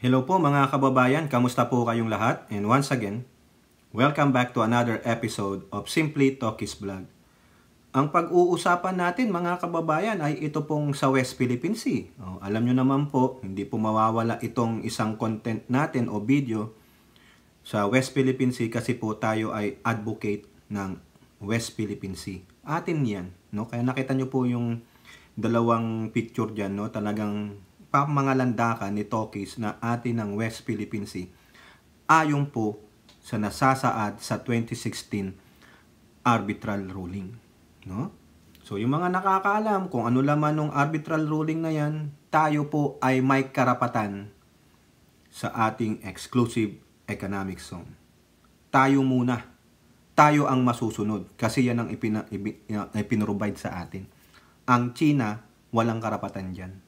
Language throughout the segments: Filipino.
Hello po mga kababayan, kamusta po kayong lahat? And once again, welcome back to another episode of Simply Talkies Vlog. Ang pag-uusapan natin mga kababayan ay ito pong sa West Philippine Sea. Alam nyo naman po, hindi po mawawala itong isang content natin o video sa West Philippine Sea kasi po tayo ay advocate ng West Philippine Sea. Atin yan, no? Kaya nakita nyo po yung dalawang picture dyan, no? Talagang mga landakan ni Talkies na atin ng West Philippine Sea ayon po sa nasasaad sa 2016 arbitral ruling, no? So yung mga nakakaalam kung ano laman ng arbitral ruling na yan, tayo po ay may karapatan sa ating exclusive economic zone. Tayo muna. Tayo ang masusunod kasi yan ang ipinrovide sa atin. Ang China, walang karapatan dyan.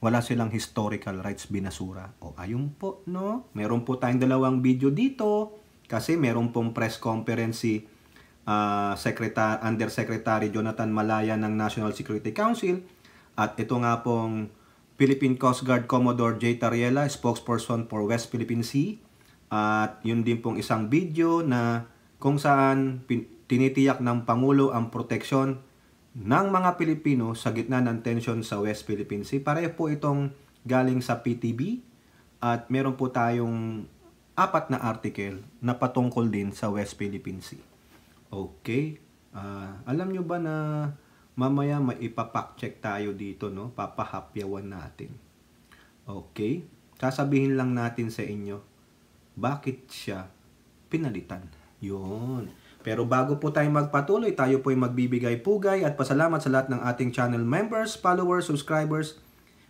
Wala silang historical rights binasura. Ayun po, no? Meron po tayong dalawang video dito kasi meron pong press conference si Undersecretary Jonathan Malaya ng National Security Council at ito nga pong Philippine Coast Guard Commodore J. Tariela, spokesperson for West Philippine Sea. At yun din pong isang video na kung saan tinitiyak ng Pangulo ang proteksyon ng mga Pilipino sa gitna ng tension sa West Philippine Sea. Pareho po itong galing sa PTB at meron po tayong 4 na article na patungkol din sa West Philippine Sea. Okay. Alam nyo ba na mamaya maipapack-check tayo dito, no? Papahapyawan natin. Okay. Sasabihin lang natin sa inyo bakit siya pinalitan. Yun. Pero bago po tayo magpatuloy, tayo po ay magbibigay pugay at pasalamat sa lahat ng ating channel members, followers, subscribers,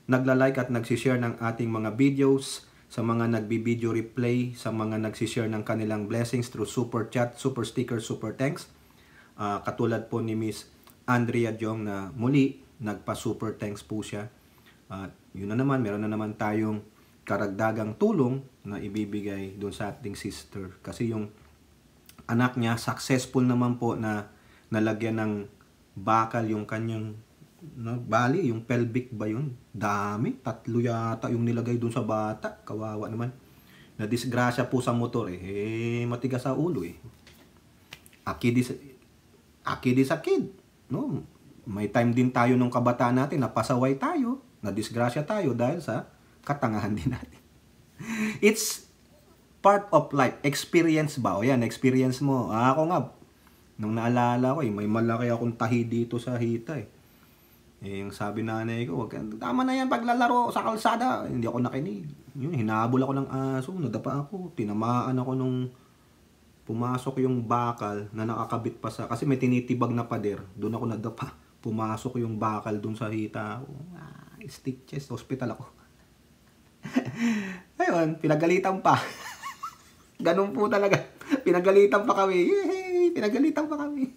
nagla-like at nagsishare ng ating mga videos, sa mga nagbi-video replay, sa mga nagsishare ng kanilang blessings through super chat, super sticker, super thanks. Katulad po ni Miss Andrea Jong na muli, nagpa-super thanks po siya. Yun na naman, meron na naman tayong karagdagang tulong na ibibigay doon sa ating sister. Kasi yung anak niya, successful naman po na nalagyan ng bakal yung kanyang, bali, yung pelvic ba yun? Dami, 3 yata yung nilagay dun sa bata. Kawawa naman. Nadisgrasya po sa motor matigas sa ulo Akid is a kid. No? May time din tayo nung kabataan natin, napasaway tayo, nadisgrasya tayo dahil sa katangahan din natin. It's part of life. Experience ba? Yan, experience mo. Ako nga, nung naalala ko, may malaki akong tahi dito sa hita yung sabi nanay ko, tama na yan paglalaro sa kalsada. Hindi ako nakinig. Yun, hinabol ako ng aso, nadapa ako. Tinamaan ako nung pumasok yung bakal na nakakabit pa sa, kasi may tinitibag na pader. Doon ako nadapa. Pumasok yung bakal doon sa hita. Stitches, hospital ako. Ayun, pinagalitan pa. Ganun po talaga. Pinagalitan pa kami. Yay! Pinagalitan pa kami.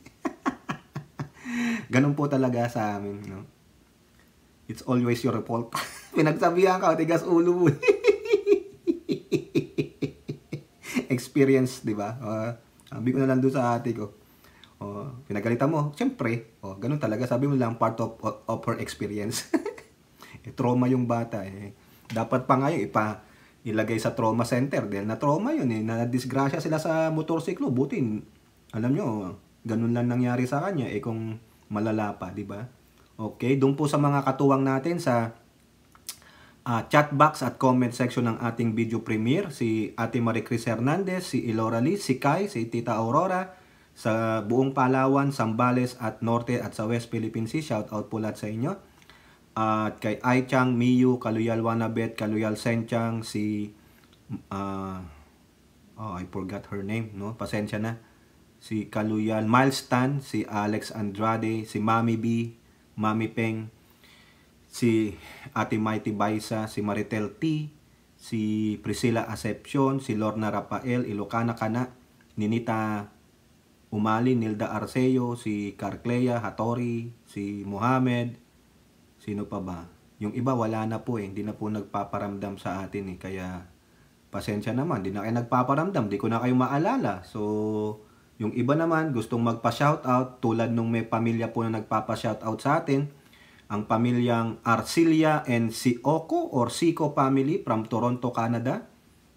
Ganun po talaga sa amin. No? It's always your fault. Pinagsabihan ka, tigas ulo mo. Experience, di ba? Sabi ko na lang doon sa ate ko. Pinagalitan mo. Siyempre, ganun talaga. Sabi mo lang, part of her experience. Trauma yung bata. Dapat pa ngayon, ilagay sa trauma center dahil na trauma yun na-disgrasya sila sa motorsiklo. Buti, alam nyo, ganun lang nangyari sa kanya kung malala pa, di ba? Okay, doon po sa mga katuwang natin sa chat box at comment section ng ating video premiere, si Ate Marie Cris Hernandez, si Elora Liz, si Kai, si Tita Aurora, sa buong Palawan, Zambales at Norte at sa West Philippine Sea, shout out po lahat sa inyo. At kay Ai Chang, Miyu, Kaluyal Wanabet, Kaluyal Senchang, si I forgot her name, no? Pasensya na. Si Kaluyal Milestan, si Alex Andrade, si Mami B, Mami Peng, si Ate Mighty Baisa, si Maritel T, si Priscilla Acepcion, si Lorna Rafael, Ilocana Kana, Ninita Umali, Nilda Arceo, si Carclea Hatori, si Mohamed. Sino pa ba? Yung iba wala na po hindi na po nagpaparamdam sa atin kaya pasensya naman, di na kayo nagpaparamdam, di ko na kayo maalala. So, yung iba naman gustong magpa-shoutout tulad nung may pamilya po na nagpapa-shoutout sa atin. ang pamilyang Arcilia and Sioko or Sico family from Toronto, Canada.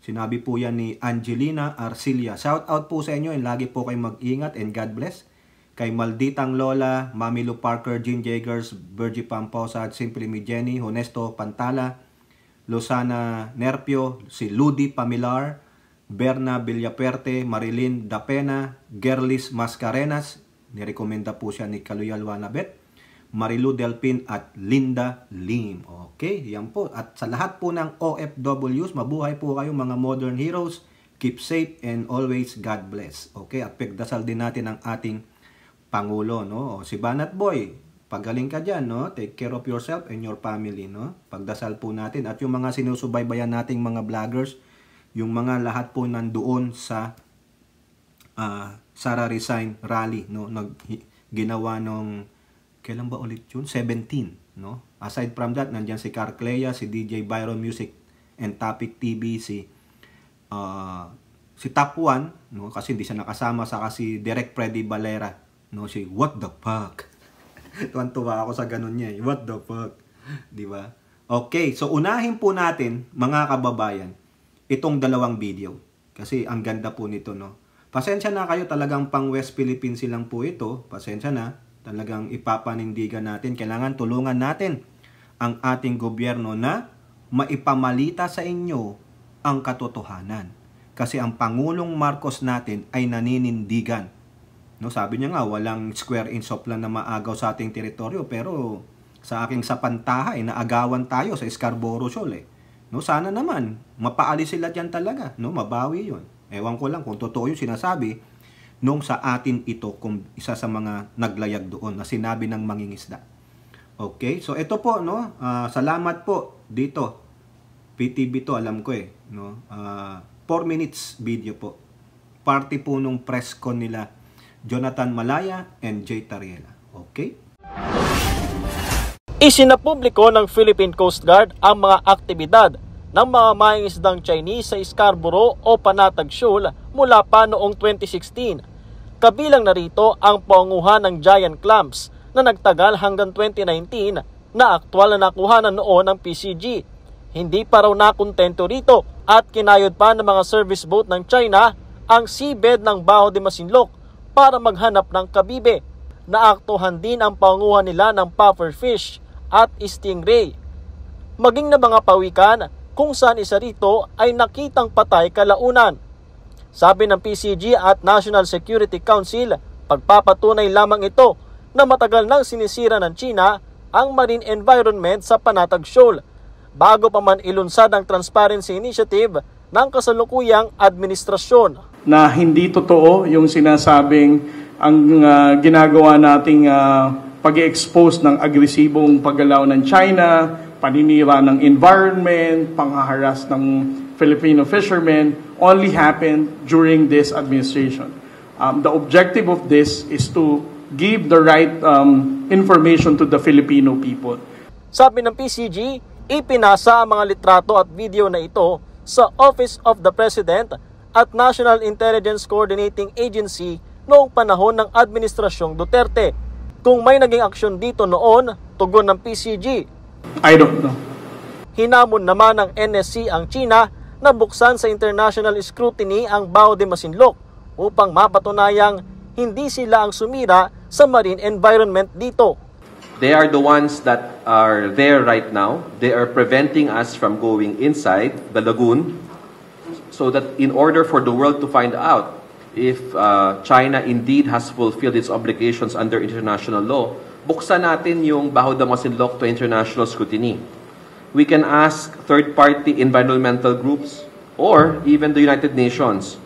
Sinabi po yan ni Angelina Arcilia. Shout out po sa inyo and lagi po kayong mag-ingat and God bless. Kay Malditang Lola, Mami Lou Parker, Jean Jagers, Virgie Pamposa, Simply Me Jenny, Honesto Pantala, Lozana Nerpio, si Ludi Pamilar, Berna Villaperte, Marilyn Dapena, Gerlis Mascarenas, nirekomenda po siya ni Kaluyal Wanabet, Marilu Delpin at Linda Lim. Okay, yan po. At sa lahat po ng OFWs, mabuhay po kayo mga modern heroes. Keep safe and always God bless. Okay, at pagdasal din natin ang ating Pangulo, no? O, si Banat Boy, pagaling ka dyan, no? Take care of yourself and your family, no? Pagdasal po natin. At yung mga sinusubaybayan nating mga vloggers, yung mga lahat po nandoon sa Sara Resign Rally, no? Ginawa nung, kailan ba ulit yun? 17, no? Aside from that, nandyan si Carclea, si DJ Byron Music and Topic TV, si Top 1, no? Kasi hindi siya nakasama sa kasi Direct Freddy Valera. No, si what the fuck. Tuwan-tuwa ako sa ganun niya. What the fuck. Di ba? Okay, so unahin po natin, mga kababayan, itong dalawang video. Kasi ang ganda po nito, no? Pasensya na kayo, talagang pang West Philippines silang po ito. Pasensya na. Talagang ipapanindigan natin. Kailangan tulungan natin ang ating gobyerno na maipamalita sa inyo ang katotohanan. Kasi ang Pangulong Marcos natin ay naninindigan. No, sabi niya nga, walang square inch of land na maagaw sa ating teritoryo, pero sa aking sapantahay, naagawan tayo sa Scarborough Shoal. No, sana naman, mapaalis sila dyan talaga. No, mabawi yun. Ewan ko lang kung totoo yung sinasabi nung sa atin ito, kung isa sa mga naglayag doon na sinabi ng mangingisda. Okay, so ito po, no, salamat po dito. PTV to, alam ko no, 4 minutes video po. Party po nung press con nila Jonathan Malaya and Jay Tariela. Okay? Isinapubliko ng Philippine Coast Guard ang mga aktibidad ng mga mangingisdang Chinese sa Scarborough o Panatag Shoal mula pa noong 2016. Kabilang narito ang panguha ng giant clams na nagtagal hanggang 2019 na aktwal na nakuhanan noon ng PCG. Hindi pa raw nakontento rito at kinayod pa ng mga service boat ng China ang seabed ng Baho de Masinloc para maghanap ng kabibe. Naaktuhan din ang panguha nila ng pufferfish at stingray. Maging na mga pawikan kung saan isa rito ay nakitang patay kalaunan. Sabi ng PCG at National Security Council, pagpapatunay lamang ito na matagal nang sinisira ng China ang marine environment sa Panatag Shoal bago pa man ilunsad ang Transparency Initiative ng kasalukuyang administrasyon. Na hindi totoo yung sinasabing ang ginagawa nating pag-expose ng agresibong paggalaw ng China, paninira ng environment, panghaharas ng Filipino fishermen only happened during this administration. The objective of this is to give the right information to the Filipino people. Sabi ng PCG, ipinasa ang mga litrato at video na ito sa Office of the President at National Intelligence Coordinating Agency noong panahon ng Administrasyong Duterte. Kung may naging aksyon dito noon, tugon ng PCG. I don't know. Hinamon naman ng NSC ang China na buksan sa international scrutiny ang Baho de Masinloc upang mapatunayang hindi sila ang sumira sa marine environment dito. They are the ones that are there right now. They are preventing us from going inside the lagoon so that in order for the world to find out if China indeed has fulfilled its obligations under international law, buksan natin yung Baho de Masinloc to international scrutiny. We can ask third-party environmental groups or even the United Nations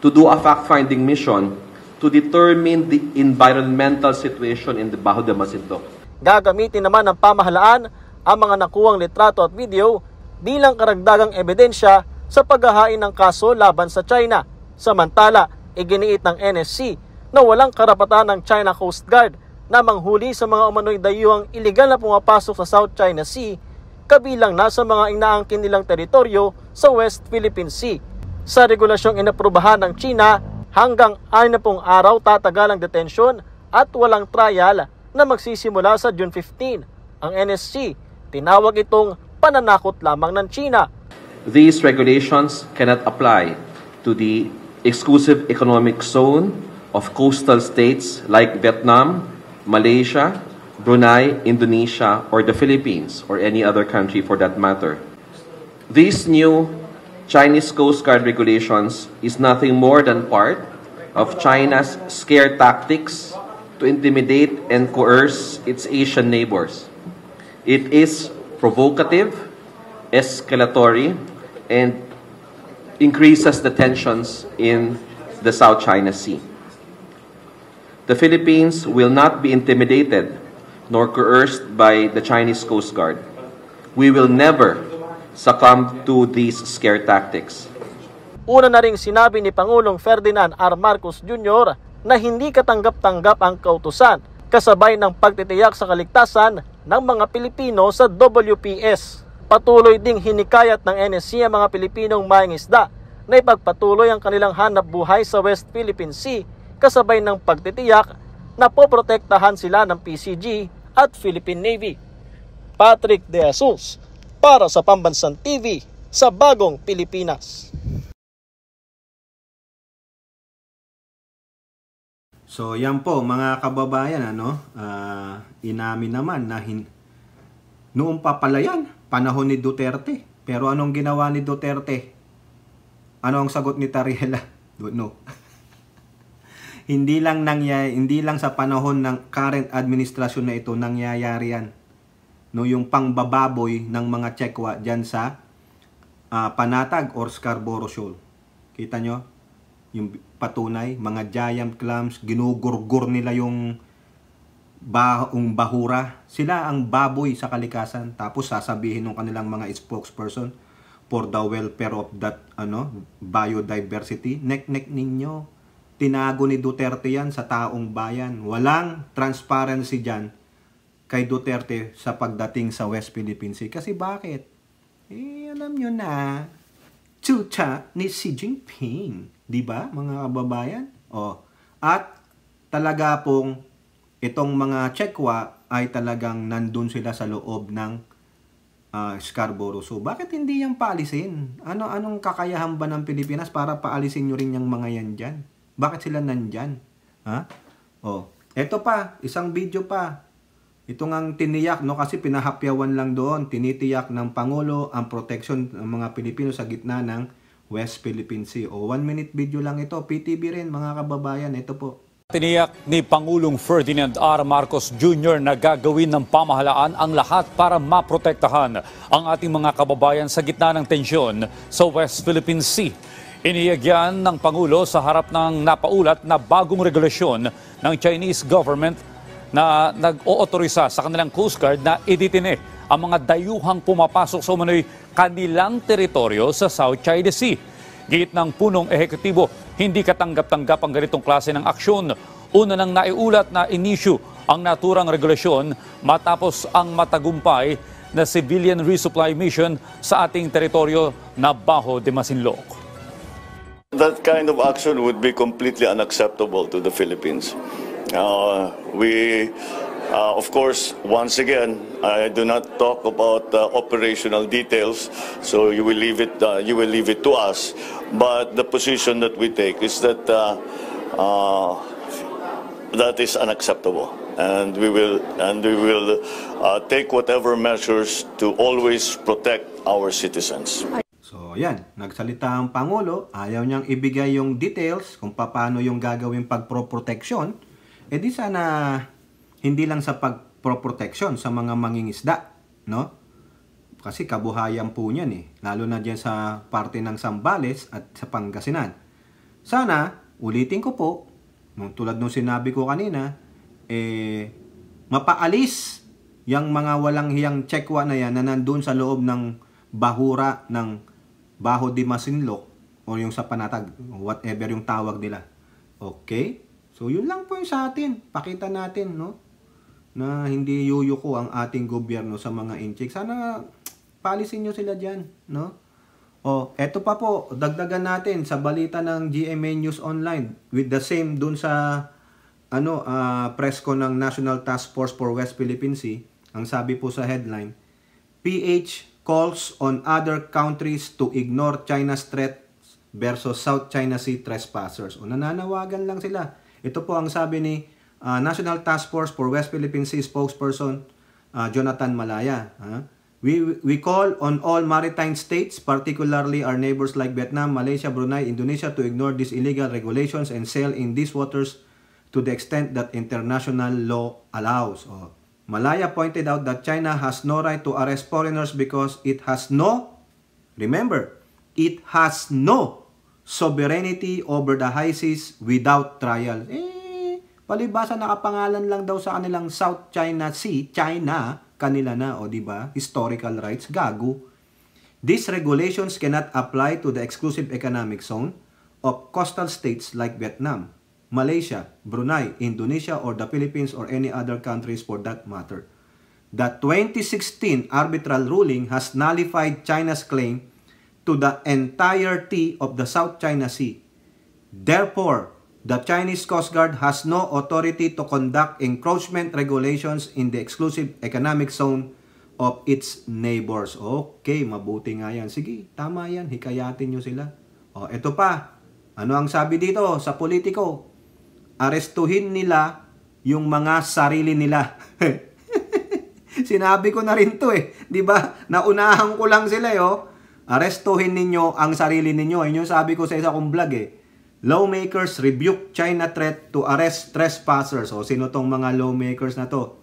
to do a fact-finding mission to determine the environmental situation in the Baho de Masinloc. Gagamitin naman ng pamahalaan ang mga nakuwang litrato at video bilang karagdagang ebidensya sa paghahain ng kaso laban sa China. Samantala, iginiit ng NSC na walang karapatan ng China Coast Guard na manghuli sa mga umano'y dayuhang iligal na pumapasok sa South China Sea, kabilang na sa mga inaangkin nilang teritoryo sa West Philippine Sea. Sa regulasyong inaprubahan ng China, hanggang 60 araw tatagal ang detention at walang trial na magsisimula sa June 15. ang NSC. Tinawag itong pananakot lamang ng China. These regulations cannot apply to the exclusive economic zone of coastal states like Vietnam, Malaysia, Brunei, Indonesia, or the Philippines, or any other country for that matter. These new Chinese Coast Guard regulations is nothing more than part of China's scare tactics to intimidate and coerce its Asian neighbors. It is provocative, escalatory, and increases the tensions in the South China Sea. The Philippines will not be intimidated nor coerced by the Chinese Coast Guard. We will never succumb to these scare tactics. Una na ring sinabi ni Pangulong Ferdinand R. Marcos Jr. na hindi katanggap-tanggap ang kautusan kasabay ng pagtitiyak sa kaligtasan ng mga Pilipino sa WPS. Patuloy ding hinikayat ng NSC ang mga Pilipinong mangingisda na ipagpatuloy ang kanilang hanap buhay sa West Philippine Sea kasabay ng pagtitiyak na poprotektahan sila ng PCG at Philippine Navy. Patrick De Jesus para sa Pambansang TV sa Bagong Pilipinas. So yan po mga kababayan, inamin naman na noong papalayan, panahon ni Duterte. Pero anong ginawa ni Duterte? Ano ang sagot ni Tariela? No. hindi lang sa panahon ng current administrasyon na ito nangyayari yan. No, yung pangbababoy ng mga Chekwa dyan sa Panatag or Scarborough Shoal. Kita nyo? Yung patunay, mga giant clams, ginugurgur nila yung bahura. Sila ang baboy sa kalikasan. Tapos sasabihin ng kanilang mga spokesperson for the welfare of that biodiversity. Nek-nek ninyo. Tinago ni Duterte yan sa taong bayan. Walang transparency dyan kay Duterte sa pagdating sa West Philippine Sea. Kasi bakit? Alam nyo na, tsuta ni Xi Jinping. Diba, mga kababayan? At talaga pong itong mga Chekwa ay talagang nandun sila sa loob ng Scarborough. So, bakit hindi yung paalisin? Anong kakayahan ba ng Pilipinas para paalisin nyo rin yung mga yan dyan? Bakit sila nandyan? Eto pa, isang video pa. Ito ngang tiniyak, kasi pinahapyawan lang doon. Tinitiyak ng Pangulo ang protection ng mga Pilipino sa gitna ng West Philippine Sea. 1-minute video lang ito. PTV rin, mga kababayan. Ito po. Tiniyak ni Pangulong Ferdinand R. Marcos Jr. na gagawin ng pamahalaan ang lahat para maprotektahan ang ating mga kababayan sa gitna ng tensyon sa West Philippine Sea. Iniyag yan ng Pangulo sa harap ng napaulat na bagong regulasyon ng Chinese government na nag-ootorisa sa kanilang Coast Guard na iditine ang mga dayuhang pumapasok sa umano'y kanilang teritoryo sa South China Sea. Git ng punong ehekutibo, hindi katanggap-tanggap ang ganitong klase ng aksyon. Una nang naiulat na inisyu ang naturang regulasyon matapos ang matagumpay na civilian resupply mission sa ating teritoryo na Bajo de Masinloc. That kind of action would be completely unacceptable to the Philippines. Of course, once again, I do not talk about operational details, so you will leave it to us. But the position that we take is that that is unacceptable, and we will take whatever measures to always protect our citizens. So yan, nagsalita ang Pangulo, ayaw niyang ibigay yung details kung paano yung gagawin pagproproteksyon. Di sana hindi lang sa pagproproteksyon sa mga mangingisda, no? Kasi kabuhayan po niyan lalo na diyan sa parte ng Zambales at sa Pangasinan. Sana, ulitin ko po, tulad nung sinabi ko kanina, mapaalis yung mga walang hiyang Chekwa na yan na nandun sa loob ng bahura ng Bajo de Masinloc o yung sa Panatag, whatever yung tawag nila. Okay? So, yun lang po yung sa atin. Pakita natin, no? Na hindi yuyuko ang ating gobyerno sa mga inchik. Sana paalisin nyo sila dyan, no? Eto pa po, dagdagan natin sa balita ng GMA News Online with the same dun sa presko ng National Task Force for West Philippine Sea. Ang sabi po sa headline, PH calls on other countries to ignore China's threat versus South China Sea trespassers. O nananawagan lang sila. Ito po ang sabi ni National Task Force for West Philippine Sea spokesperson Jonathan Malaya. We call on all maritime states, particularly our neighbors like Vietnam, Malaysia, Brunei, Indonesia, to ignore these illegal regulations and sail in these waters to the extent that international law allows. Malaya pointed out that China has no right to arrest foreigners because it has no, remember, it has no sovereignty over the high seas without trial. Palibasa nakapangalan lang daw sa kanilang South China Sea, China, kanila na, o diba? Historical rights, gago. These regulations cannot apply to the exclusive economic zone of coastal states like Vietnam, Malaysia, Brunei, Indonesia, or the Philippines, or any other countries for that matter. The 2016 arbitral ruling has nullified China's claim to the entirety of the South China Sea. Therefore, the Chinese Coast Guard has no authority to conduct encroachment regulations in the exclusive economic zone of its neighbors. Okay, mabuti nga yan. Sige, tama yan. Hikayatin nyo sila. Ito pa. Ano ang sabi dito sa politiko? Arestuhin nila yung mga sarili nila. Sinabi ko na rin to Di ba? Naunahan ko lang sila Arestuhin ninyo ang sarili ninyo. Yun yung sabi ko sa isa kong vlog Lawmakers rebuke China threat to arrest trespassers. Sino tong mga lawmakers na to?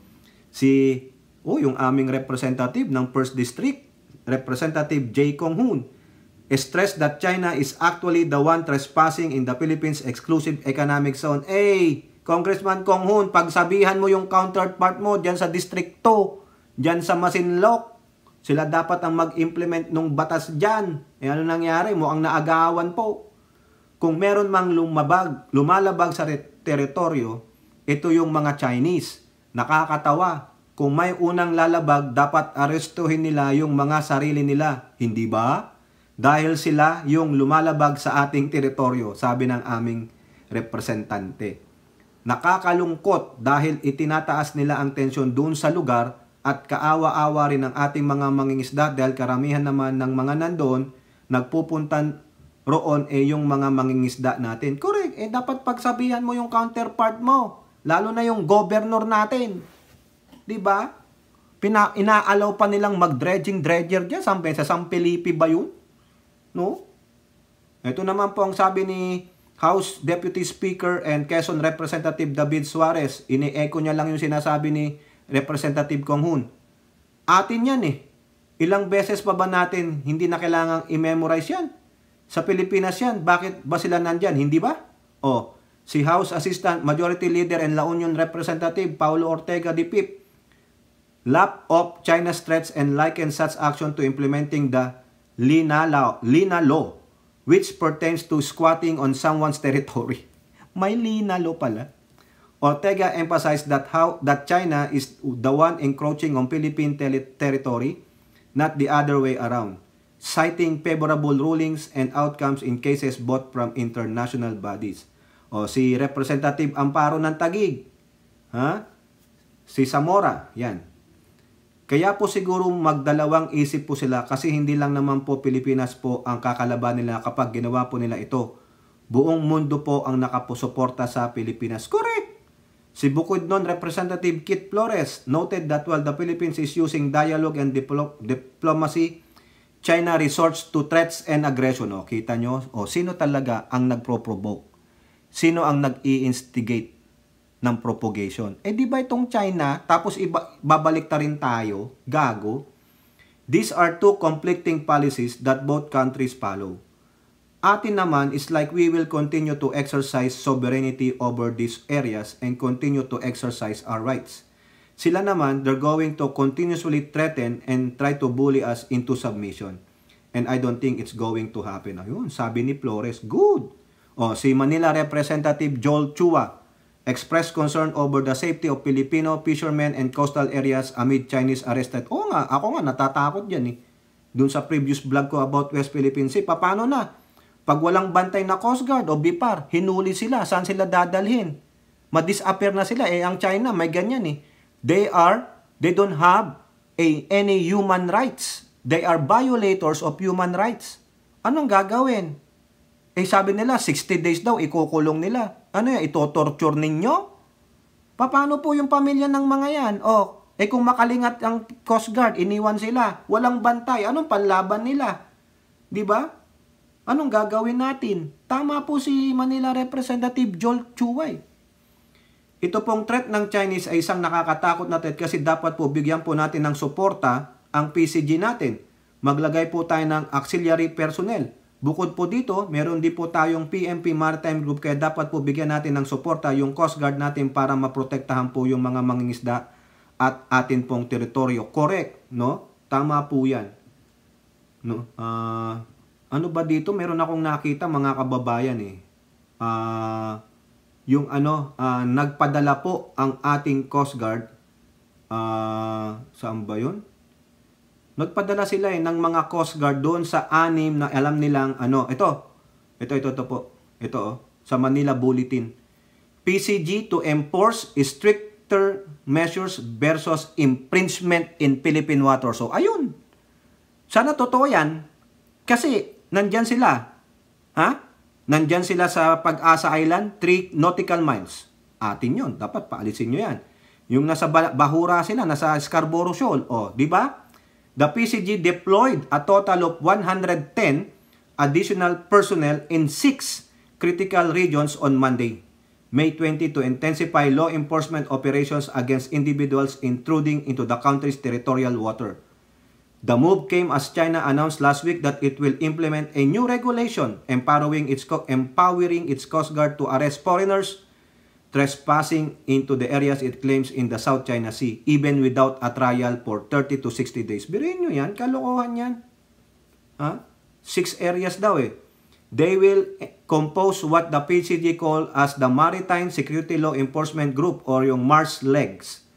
Yung aming representative ng 1st District, Representative J. Kong Hoon, stressed that China is actually the one trespassing in the Philippines exclusive economic zone. Congressman Kong Hoon, pagsabihan mo yung counterpart mo dyan sa District 2, dyan sa Masinloc. Sila dapat ang mag-implement ng batas dyan. Ano nangyari? Mukhang naagawan po. Kung meron mang lumalabag sa teritoryo, ito yung mga Chinese. Nakakatawa. Kung may unang lalabag, dapat arestuhin nila yung mga sarili nila. Hindi ba? Dahil sila yung lumalabag sa ating teritoryo, sabi ng aming representante. Nakakalungkot dahil itinataas nila ang tensyon doon sa lugar at kaawa-awa rin ang ating mga mangingisda dahil karamihan naman ng mga nandoon nagpupuntan roon yung mga mangingisda natin. Correct. Dapat pagsabihan mo yung counterpart mo. Lalo na yung governor natin. Diba? Inaalaw pa nilang mag-dredger dyan. Sa San Felipe ba yun? No? Ito naman po ang sabi ni House Deputy Speaker and Quezon Representative David Suarez. Ini-echo niya lang yung sinasabi ni Representative Kong Hoon. Atin yan Ilang beses pa ba natin hindi na kailangang i-memorize yan? Sa Pilipinas yan, bakit ba sila nandyan? Hindi ba? Si House Assistant Majority Leader and La Union Representative Paulo Ortega Dipip laughed off China's threats and likened such action to implementing the Lina Law, which pertains to squatting on someone's territory. May Lina Law pala. Ortega emphasized that China is the one encroaching on Philippine territory, not the other way around, citing favorable rulings and outcomes in cases both from international bodies. Si Representative Amparo ng Taguig, si Zamora, yan. Kaya po siguro magdalawang isip po sila kasi hindi lang naman po Pilipinas po ang kakalaban nila kapag ginawa po nila ito. Buong mundo po ang nakapusuporta sa Pilipinas. Correct! Si Bukidnon Representative Kit Flores noted that while the Philippines is using dialogue and diplomacy, China resorts to threats and aggression. Kita nyo? Sino talaga ang nagpro-provoke? Sino ang nag-i-instigate ng propagation? Di ba itong China? Tapos babalik ta rin tayo? Gago. These are two conflicting policies that both countries follow. Atin naman is like we will continue to exercise sovereignty over these areas and continue to exercise our rights. Sila naman, they're going to continuously threaten and try to bully us into submission. And I don't think it's going to happen. Ayun, sabi ni Flores, good. Si Manila Representative Joel Chua expressed concern over the safety of Filipino fishermen and coastal areas amid Chinese arrested. Ako nga, natatakot yan Doon sa previous vlog ko about West Philippine Sea, paano na? Pag walang bantay na Coast Guard o BIPAR, hinuli sila, saan sila dadalhin? Ma-disappear na sila. Ang China, may ganyan They are They don't have any human rights. They are violators of human rights. Anong gagawin? Sabi nila, 60 days daw, ikukulong nila. Ano yan, ito-torture ninyo? Paano po yung pamilya ng mga yan? Kung makalingat ang Coast Guard, iniwan sila. Walang bantay. Anong panlaban nila? Di ba? Anong gagawin natin? Tama po si Manila Representative Joel Chuway. Ito pong threat ng Chinese ay isang nakakatakot na threat kasi dapat po bigyan po natin ng suporta ang PCG natin. Maglagay po tayo ng auxiliary personnel. Bukod po dito, meron din po tayong PMP Maritime Group kaya dapat po bigyan natin ng suporta yung Coast Guard natin para maprotektahan po yung mga mangingisda at atin pong teritoryo. Correct, no? Tama po yan. No? Ano ba dito? Meron akong nakita mga kababayan nagpadala po ang ating Coast Guard. Saan ba yun? Nagpadala sila ng mga Coast Guard doon sa 6 na alam nilang ito po. Ito sa Manila Bulletin. PCG to enforce stricter measures versus infringement in Philippine waters. So ayun. Sana totoo yan kasi nandyan sila. Nandyan sila sa Pag-asa Island, 3 nautical miles. Atin yun. Dapat paalisin nyo yan. Yung nasa Bahura sila, nasa Scarborough Shoal. Di ba? The PCG deployed a total of 110 additional personnel in 6 critical regions on Monday, May 20, to intensify law enforcement operations against individuals intruding into the country's territorial water. The move came as China announced last week that it will implement a new regulation empowering its Coast Guard to arrest foreigners trespassing into the areas it claims in the South China Sea, even without a trial for 30 to 60 days. Biruin nyo yan, kalokohan yan. 6 areas daw They will compose what the PCG call as the Maritime Security Law Enforcement Group or yung MARS legs.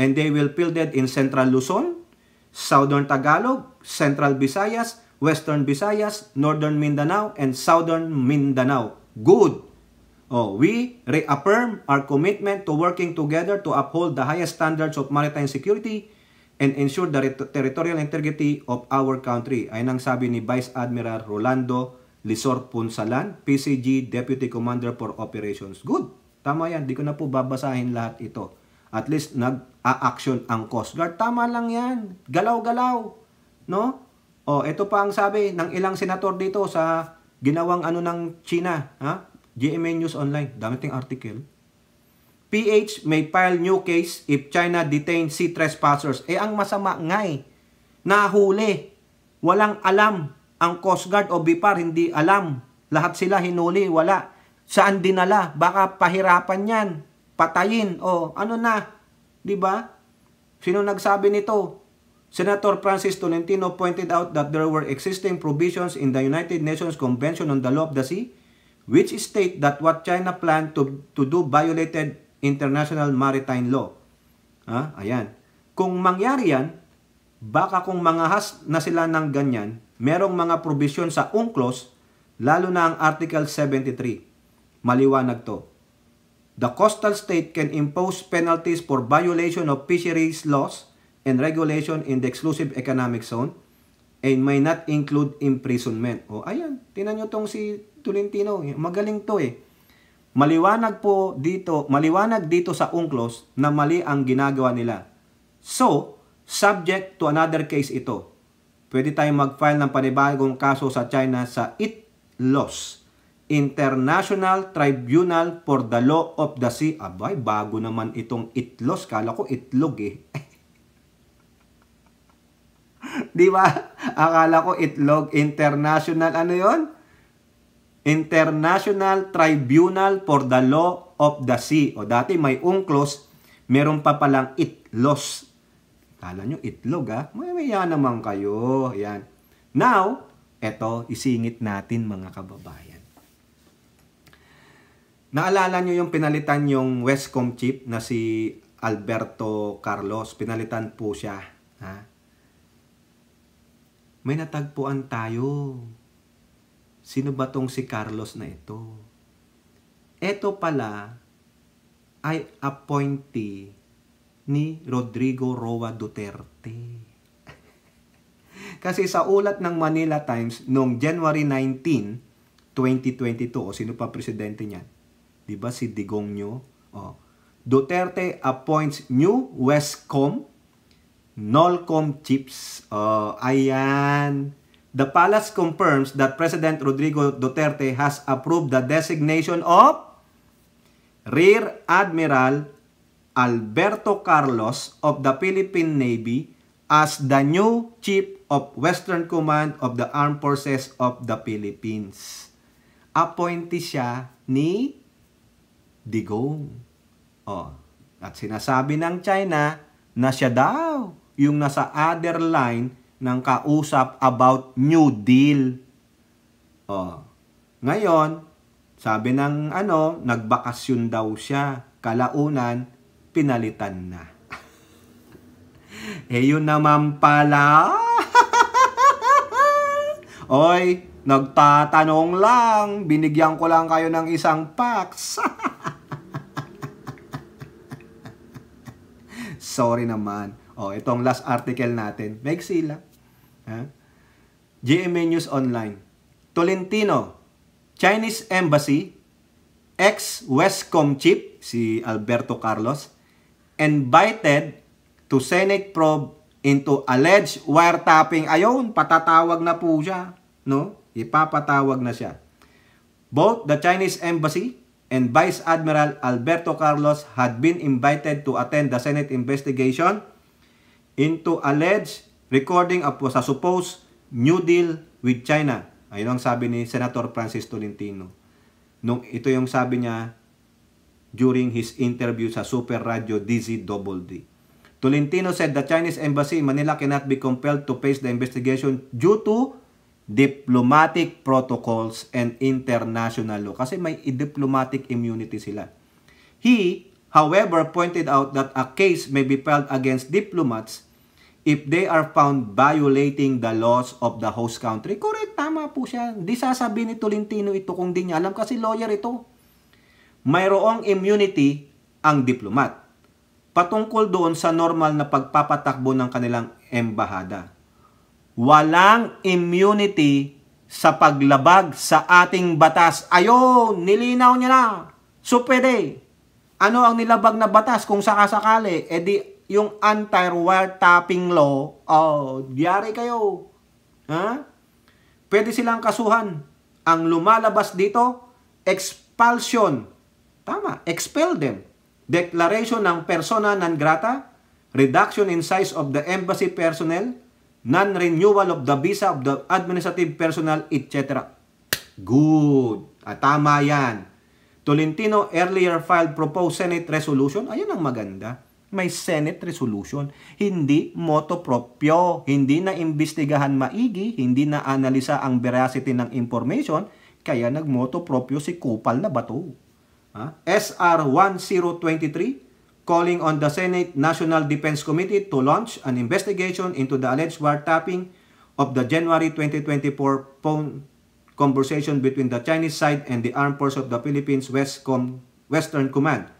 And they will fielded in Central Luzon, Southern Tagalog, Central Visayas, Western Visayas, Northern Mindanao, and Southern Mindanao. Good! We reaffirm our commitment to working together to uphold the highest standards of maritime security and ensure the territorial integrity of our country. Ayun ang sabi ni Vice Admiral Rolando Lisor Punsalan, PCG Deputy Commander for Operations. Good. Tama yan. Di ko na po babasahin lahat ito. At least nag-a-action ang Coast Guard. Tama lang yan. Galaw-galaw. No? Ito pa ang sabi ng ilang senator dito sa ginawang ng China. GMA News Online. Dami ting article. PH may file new case if China detains sea trespassers. Ang masama nga nahuli. Walang alam. Ang Coast Guard o BIPAR hindi alam. Lahat sila hinuli. Wala. Saan dinala? Baka pahirapan yan. Patayin. Ano na? Diba? Sino nagsabi nito? Senator Francis Tolentino pointed out that there were existing provisions in the United Nations Convention on the Law of the Sea which state that what China planned to do violated international maritime law. Ayan. Kung mangyari yan, baka kung mangahas na sila ng ganyan, merong mga provision sa UNCLOS, lalo na ang Article 73. Maliwanag to. The coastal state can impose penalties for violation of fisheries laws and regulation in the exclusive economic zone and may not include imprisonment. Ayan. Tingnan nyo tong si Tolentino. Magaling to Maliwanag dito sa UNCLOS na mali ang ginagawa nila. So, subject to another case ito. Pwede tayong mag-file ng panibagong kaso sa China sa ITLOS, International Tribunal for the Law of the Sea. Abay, bago naman itong ITLOS. Kala ko itlog Di ba? Akala ko itlog. International, yon? International Tribunal for the Law of the Sea. Dati may UNCLOS, meron pa palang ITLOS. Kala nyo itlog Maya naman kayo. Ayan. Now, eto, isingit natin mga kababayan. Naalala nyo yung pinalitan yung Westcom chief na si Alberto Carlos. Pinalitan po siya. May natagpuan tayo. Sino ba tong si Carlos na ito? Ito pala ay appointee ni Rodrigo Roa Duterte. Kasi sa ulat ng Manila Times noong January 19, 2022, o sino pa presidente niyan? 'Di ba si Digong Nyo? Duterte appoints new Westcom Nolcom chiefs. Ayan. The palace confirms that President Rodrigo Duterte has approved the designation of Rear Admiral Alberto Carlos of the Philippine Navy as the new Chief of Western Command of the Armed Forces of the Philippines. Appointee siya ni Digong. At sinasabi ng China na siya daw yung nasa other line ng kausap about New Deal. Ngayon, sabi ng nagbakasyon daw siya. Kalaunan, pinalitan na. Yun naman pala. Oy, nagtatanong lang. Binigyan ko lang kayo ng isang fax. Sorry naman. Itong last article natin. Maiksi lang. GMA News Online. Tolentino, Chinese Embassy, ex-Westcom chief, si Alberto Carlos, invited to Senate probe into alleged wiretapping. Ayun, patatawag na po siya. No? Ipapatawag na siya. Both the Chinese Embassy and Vice Admiral Alberto Carlos had been invited to attend the Senate investigation into alleged recording of a supposed New Deal with China. Ayun ang sabi ni Senator Francis Tolentino. Ito yung sabi niya during his interview sa Super Radio DZDD. Tolentino said the Chinese Embassy in Manila cannot be compelled to face the investigation due to diplomatic protocols and international law. Kasi may diplomatic immunity sila. He, however, pointed out that a case may be filed against diplomats if they are found violating the laws of the host country. Correct, tama po siya. Hindi sasabihin ni Tolentino ito kung di niya alam kasi lawyer ito. Mayroong immunity ang diplomat patungkol doon sa normal na pagpapatakbo ng kanilang embahada. Walang immunity sa paglabag sa ating batas. Ayun, nilinaw niya na. So, pwede. Ano ang nilabag na batas kung sakasakali? Di yung anti-wiretapping law, diyari kayo. Pwede silang kasuhan. Ang lumalabas dito, expulsion. Tama, expel them. Declaration ng persona non grata, reduction in size of the embassy personnel, non-renewal of the visa of the administrative personnel, etc. Good. Tama yan. Tolentino earlier filed proposed Senate resolution. Ayun ang maganda. May Senate resolution. Hindi motu proprio. Hindi na imbestigahan maigi. Hindi na analisa ang veracity ng information. Kaya nagmoto proprio si Kupal na bato. SR 1023 calling on the Senate National Defense Committee to launch an investigation into the alleged wiretapping of the January 2024 phone conversation between the Chinese side and the Armed Forces of the Philippines Western Command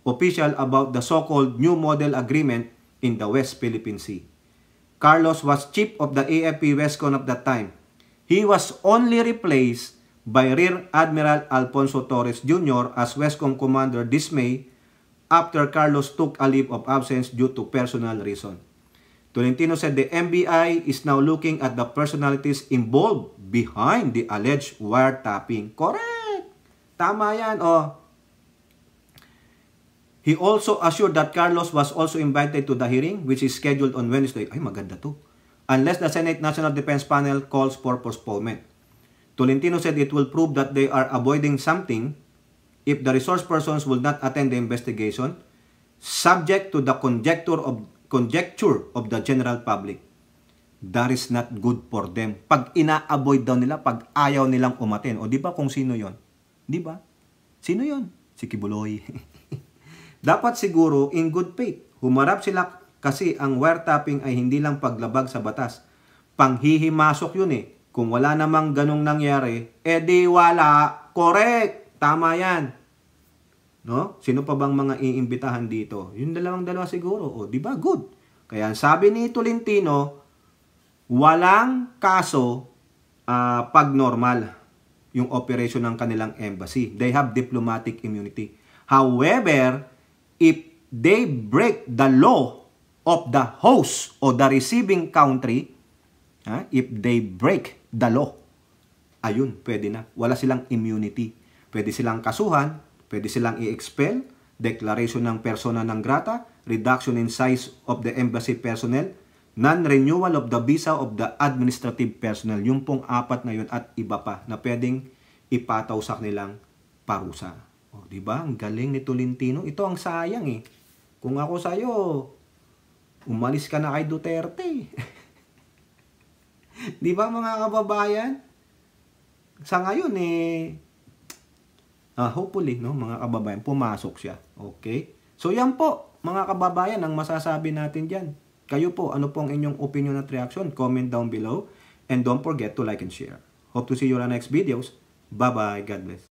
official about the so-called New Model Agreement in the West Philippine Sea. Carlos was chief of the AFP Westcom at that time. He was only replaced by Rear Admiral Alfonso Torres Jr. as Westcom Commander this May after Carlos took a leave of absence due to personal reason. Tolentino said the NBI is now looking at the personalities involved behind the alleged wiretapping. Correct! Tama yan, He also assured that Carlos was also invited to the hearing, which is scheduled on Wednesday. Ay, maganda to. Unless the Senate National Defense Panel calls for postponement. Tolentino said it will prove that they are avoiding something if the resource persons will not attend the investigation, subject to the conjecture of the general public. That is not good for them. Pag ina-avoid daw nila, pag ayaw nilang umaten. O di ba kung sino yon? Di ba? Sino yon? Si Kibuloy. Dapat siguro in good faith. Humarap sila kasi ang wiretapping ay hindi lang paglabag sa batas. Panghihimasok yun eh. Kung wala namang ganong nangyari, di wala. Correct. Tama yan. No? Sino pa bang mga iimbitahan dito? Yung dalawa siguro. O, di ba? Good. Kaya sabi ni Tolentino, walang kaso pag normal yung operation ng kanilang embassy. They have diplomatic immunity. However, if they break the law of the host or the receiving country, if they break the law, ayun, pwede na. Wala silang immunity. Pwede silang kasuhan, pwede silang i-expel, declaration ng persona non grata, reduction in size of the embassy personnel, non-renewal of the visa of the administrative personnel. Yung pong 4 na yun at iba pa na pwedeng ipataw sa kanilang parusa. O, di ba? Ang galing ni Tolentino. Ito ang sayang eh. Kung ako sa'yo, umalis ka na kay Duterte. Di ba mga kababayan? Sa ngayon hopefully, no, mga kababayan, pumasok siya. Okay? So yan po, mga kababayan, ang masasabi natin dyan. Kayo po, ano pong inyong opinion at reaction? Comment down below. And don't forget to like and share. Hope to see you on our next videos. Bye-bye. God bless.